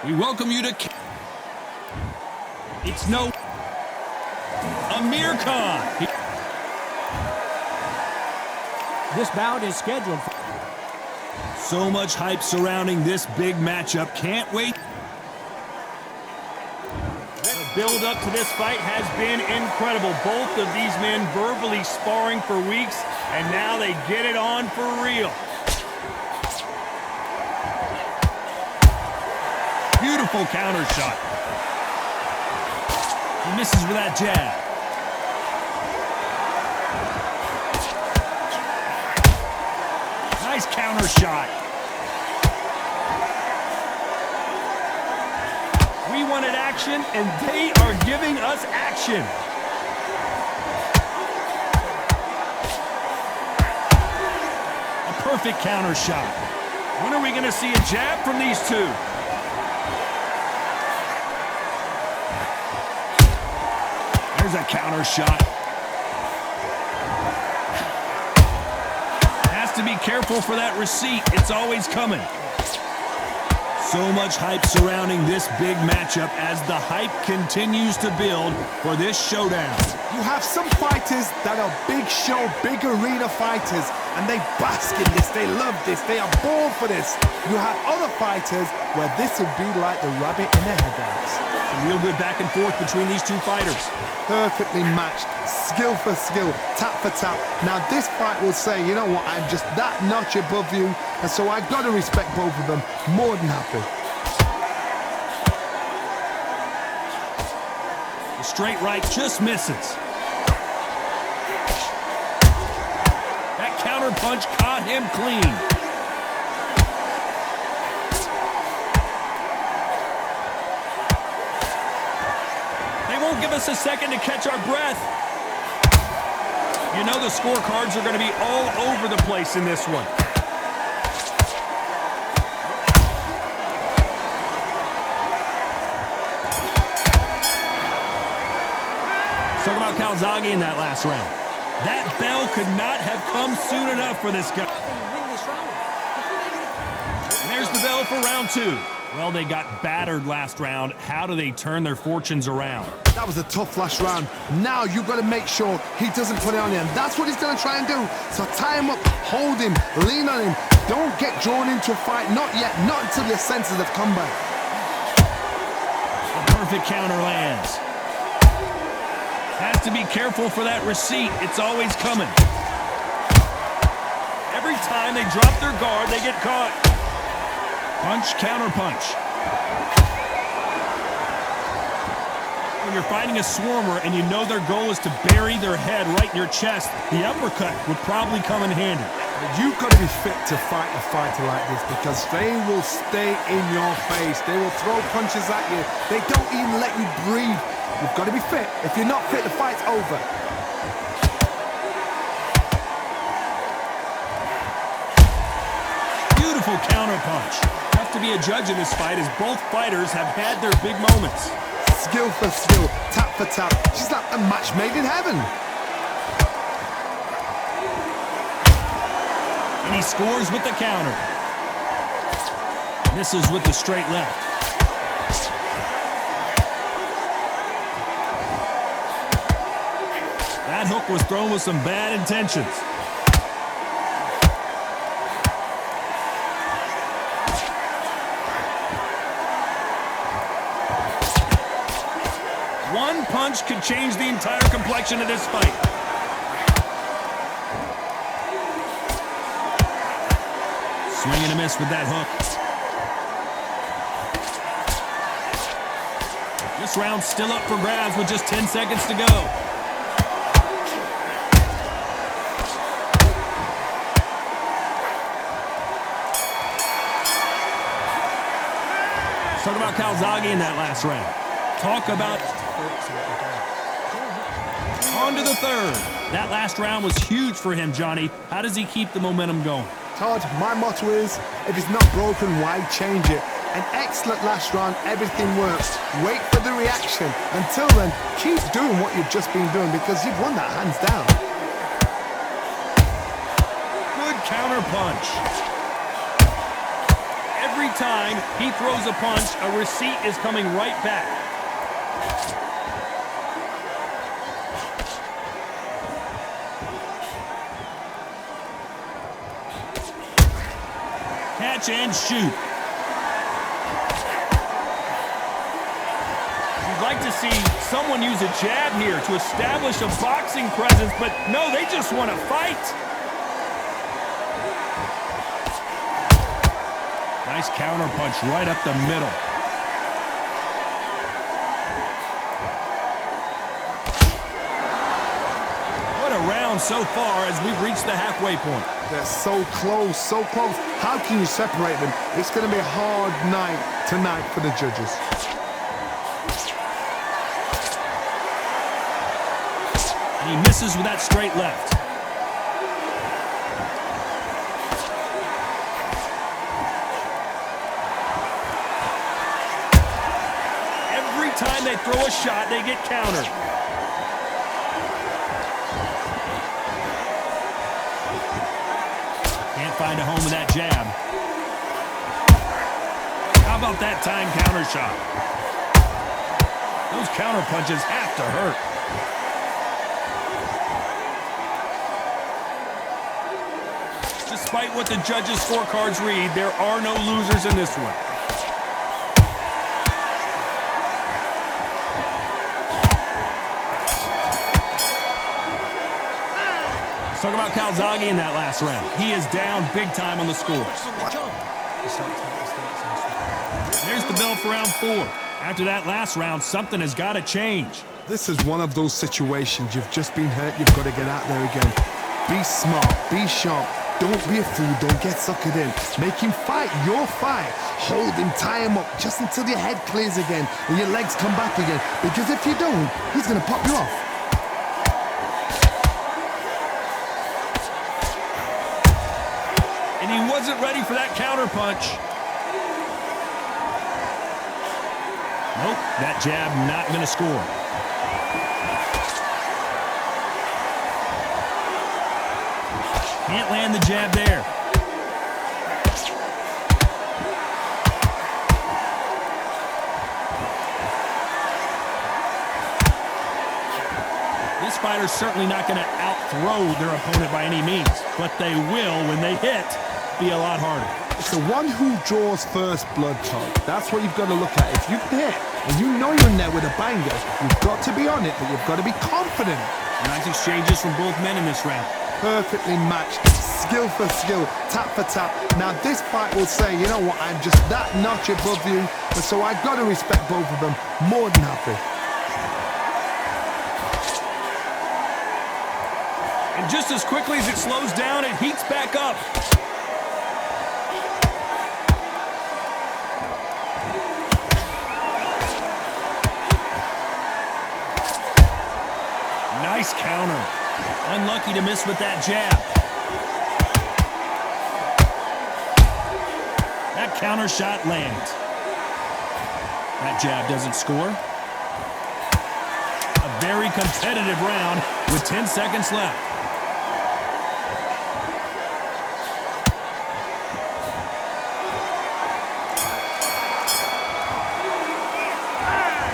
We welcome you to... It's no... Amir Khan. This bout is scheduled for... So much hype surrounding this big matchup. Can't wait. The build-up to this fight has been incredible. Both of these men verbally sparring for weeks, and now they get it on for real. Beautiful counter shot. He misses with that jab. Nice counter shot. We wanted action, and they are giving us action. A perfect counter shot. When are we going to see a jab from these two? There's a counter shot. Has to be careful for that receipt. It's always coming. So much hype surrounding this big matchup as the hype continues to build for this showdown. You have some fighters that are big show, big arena fighters, and they bask in this, they love this, they are born for this. You have other fighters where this would be like the rabbit in the headlights. A real good back and forth between these two fighters. Perfectly matched, skill for skill, tap for tap. Now this fight will say, you know what, I'm just that notch above you, and so I've got to respect both of them. More than happy. The straight right just misses. That counter punch caught him clean. Give us a second to catch our breath. You know the scorecards are going to be all over the place in this one. Talk about Calzaghe in that last round. That bell could not have come soon enough for this guy. And there's the bell for round two. Well, they got battered last round. How do they turn their fortunes around? That was a tough last round. Now you've got to make sure he doesn't put it on you, and that's what he's going to try and do. So tie him up, hold him, lean on him. Don't get drawn into a fight. Not yet. Not until your senses have come back. A perfect counter lands. Has to be careful for that receipt. It's always coming. Every time they drop their guard, they get caught. Punch, counter punch. When you're fighting a swarmer and you know their goal is to bury their head right in your chest, the uppercut would probably come in handy. You've got to be fit to fight a fighter like this because they will stay in your face. They will throw punches at you. They don't even let you breathe. You've got to be fit. If you're not fit, the fight's over. Beautiful counter punch. Have to be a judge in this fight as both fighters have had their big moments. Skill for skill, tap for tap. She's like a match made in heaven. And he scores with the counter. Misses with the straight left. That hook was thrown with some bad intentions. One punch could change the entire complexion of this fight. Swing and a miss with that hook. This round's still up for grabs with just 10 seconds to go. Talk about Calzaghe in that last round. Talk about... On to the third. That last round was huge for him, Johnny. How does he keep the momentum going? Todd, my motto is, if it's not broken, why change it? An excellent last round, everything works. Wait for the reaction. Until then, keep doing what you've just been doing because you've won that hands down. Good counter punch. Every time he throws a punch, a receipt is coming right back. Catch and shoot. You'd like to see someone use a jab here to establish a boxing presence, but no, they just want to fight. Nice counter punch right up the middle. What a round so far as we've reached the halfway point. They're so close, so close. How can you separate them? It's going to be a hard night tonight for the judges. And he misses with that straight left. Every time they throw a shot, they get countered. Can't find a home with that jab. How about that time counter shot? Those counter punches have to hurt. Despite what the judges' scorecards read, there are no losers in this one. Let's talk about Calzaghe in that last round. He is down big time on the score. There's the bell for round 4. After that last round, something has got to change. This is one of those situations. You've just been hurt. You've got to get out there again. Be smart. Be sharp. Don't be a fool. Don't get suckered in. Make him fight your fight. Hold him, tie him up just until your head clears again and your legs come back again. Because if you don't, he's going to pop you off. And he wasn't ready for that counter punch. Nope, that jab not going to score. Can't land the jab there. This fighter's certainly not going to out-throw their opponent by any means, but they will, when they hit, be a lot harder. It's the one who draws first blood, Todd. That's what you've got to look at. If you hit and you know you're in there with a banger, you've got to be on it, but you've got to be confident. Nice exchanges from both men in this round. Perfectly matched, skill for skill, tap for tap. Now this fight will say, you know what, I'm just that notch above you, and so I've got to respect both of them. More than happy. And just as quickly as it slows down, it heats back up. Nice counter. Unlucky to miss with that jab. That counter shot lands. That jab doesn't score. A very competitive round with 10 seconds left.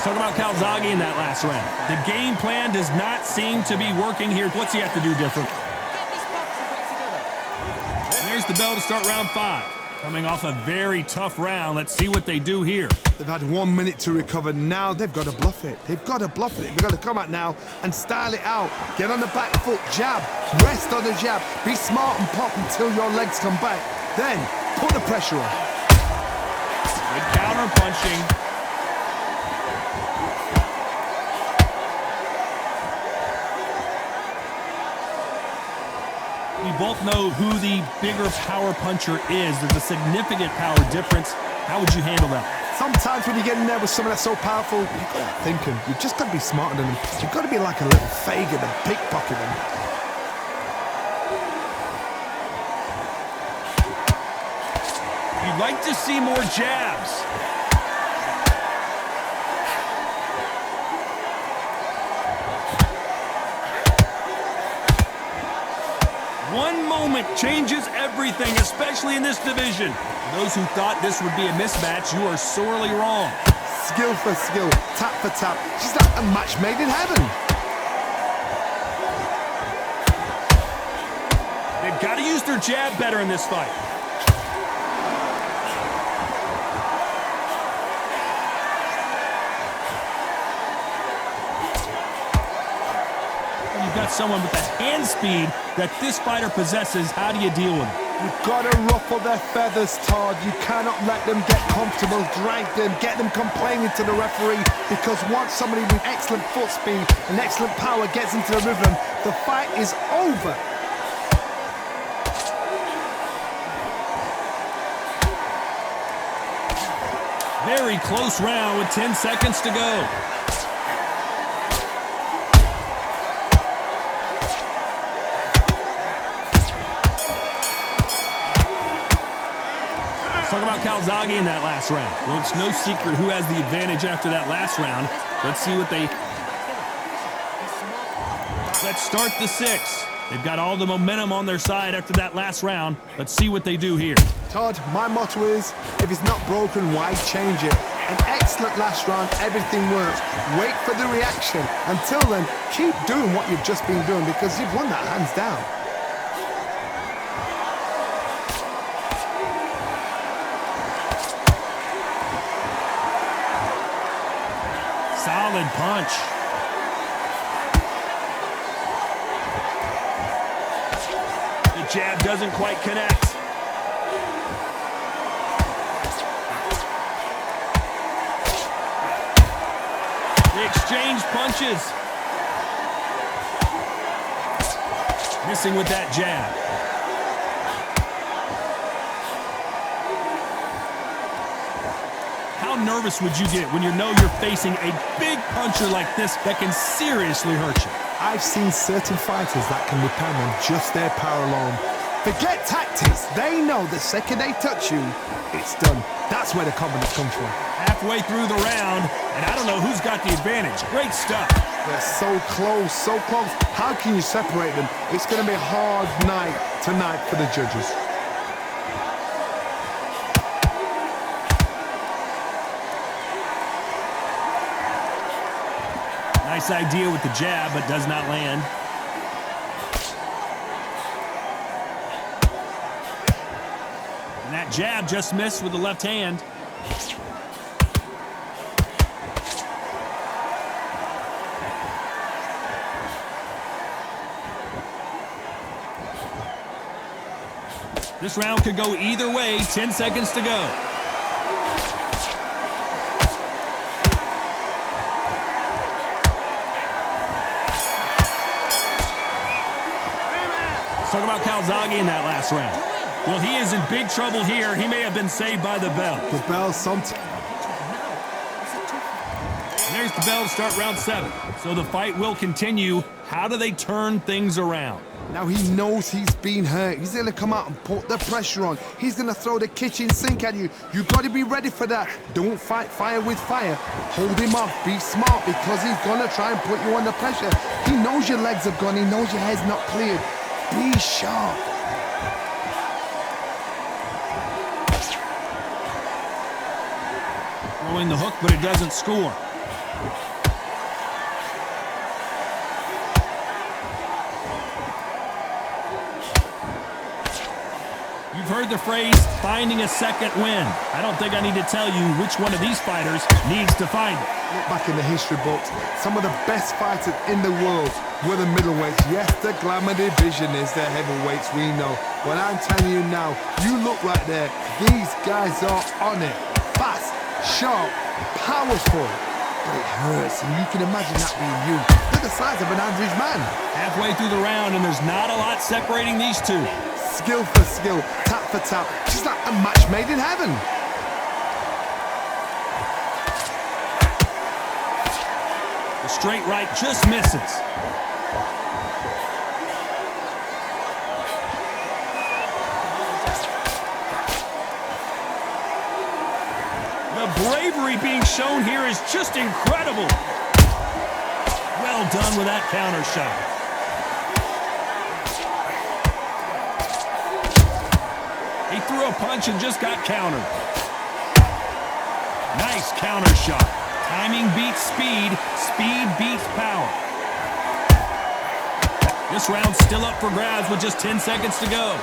Talk about Calzaghe in that last round. The game plan does not seem to be working here. What's he have to do different? And there's the bell to start round 5. Coming off a very tough round. Let's see what they do here. They've had 1 minute to recover. Now they've got to bluff it. They've got to bluff it. They've got to come out now and style it out. Get on the back foot, jab, rest on the jab. Be smart and pop until your legs come back. Then put the pressure on. Good counter punching. We both know who the bigger power puncher is. There's a significant power difference. How would you handle that? Sometimes when you get in there with someone that's so powerful, you've got to think him. You've just got to be smarter than him. You've got to be like a little Fagin and pickpocket him. You'd like to see more jabs. One moment changes everything, especially in this division. For those who thought this would be a mismatch, you are sorely wrong. Skill for skill, tap for tap. She's like a match made in heaven. They've got to use their jab better in this fight. You've got someone with the hand speed that this fighter possesses. How do you deal with it? You've got to ruffle their feathers, Todd. You cannot let them get comfortable, drag them, get them complaining to the referee, because once somebody with excellent foot speed and excellent power gets into the rhythm, the fight is over. Very close round with 10 seconds to go. Talk about Calzaghe in that last round. Well, it's no secret who has the advantage after that last round. Let's see what they... Let's start the 6. They've got all the momentum on their side after that last round. Let's see what they do here. Todd, my motto is, if it's not broken, why change it? An excellent last round, everything works. Wait for the reaction. Until then, keep doing what you've just been doing, because you've won that hands down. Solid punch. The jab doesn't quite connect. They exchange punches. Missing with that jab. How nervous would you get when you know you're facing a big puncher like this that can seriously hurt you? I've seen certain fighters that can depend on just their power alone. Forget tactics. They know the second they touch you, it's done. That's where the confidence comes from. Halfway through the round, and I don't know who's got the advantage. Great stuff. They're so close, so close. How can you separate them? It's going to be a hard night tonight for the judges. Nice idea with the jab, but does not land. And that jab just missed with the left hand. This round could go either way. 10 seconds to go. Talk about Calzaghe in that last round. Well, he is in big trouble here. He may have been saved by the bell. The bell sometimes. There's the bell to start round 7. So the fight will continue. How do they turn things around? Now he knows he's been hurt. He's going to come out and put the pressure on. He's going to throw the kitchen sink at you. You've got to be ready for that. Don't fight fire with fire. Hold him off. Be smart, because he's going to try and put you under pressure. He knows your legs have gone. He knows your head's not cleared. Be sharp. Throwing the hook, but it doesn't score. You've heard the phrase, finding a second win. I don't think I need to tell you which one of these fighters needs to find it. Look back in the history books. Some of the best fighters in the world were the middleweights. Yes, the glamour division is the heavyweights, we know. But I'm telling you now, you look right there. These guys are on it. Fast, sharp, powerful. But it hurts, and you can imagine that being you. They're the size of an average man. Halfway through the round, and there's not a lot separating these two. Skill for skill, tap for tap. She's like a match made in heaven. The straight right just misses. The bravery being shown here is just incredible. Well done with that counter shot. He threw a punch and just got countered. Nice counter shot. Timing beats speed. Speed beats power. This round's still up for grabs with just 10 seconds to go.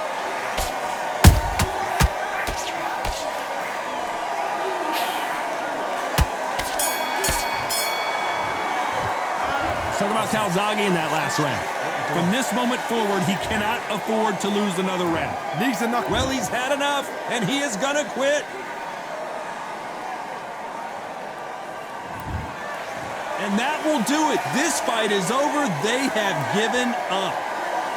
Let's talk about Calzaghe in that last round. From this moment forward, he cannot afford to lose another round. Needs a knock. Well, he's had enough, and he is gonna quit. And that will do it. This fight is over. They have given up.